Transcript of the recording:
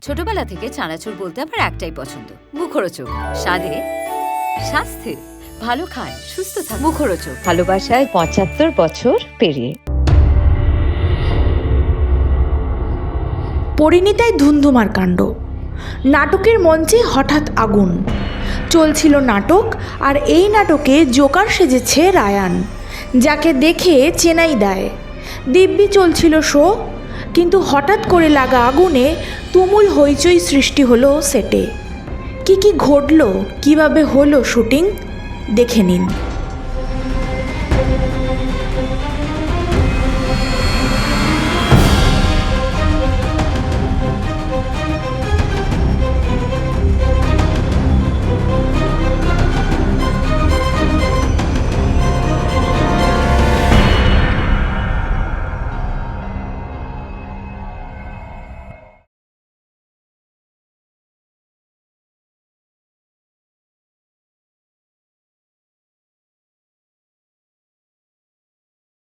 ছোটবেলা থেকে চানাচুর বলতে আমার একটাই পছন্দ, মুখরোচক। স্বাদে, স্বাস্থ্যে, ভালো খান, সুস্থ থাক। মুখরোচক। ভালোবাসায় ৭৫ বছর পেরিয়ে। পরিণীতায় ধুন্ধুমার কাণ্ড। নাটকের মঞ্চে হঠাৎ আগুন। চলছিল নাটক, আর এই নাটকে জোকার সেজেছে রায়ান, যাকে দেখে চেনাই দেয়। দিব্যি চলছিল শো, কিন্তু হঠাৎ করে লাগা আগুনে তুমুল হইচই সৃষ্টি হলো সেটে। কি ঘটল, কিভাবে হলো শুটিং, দেখে নিন।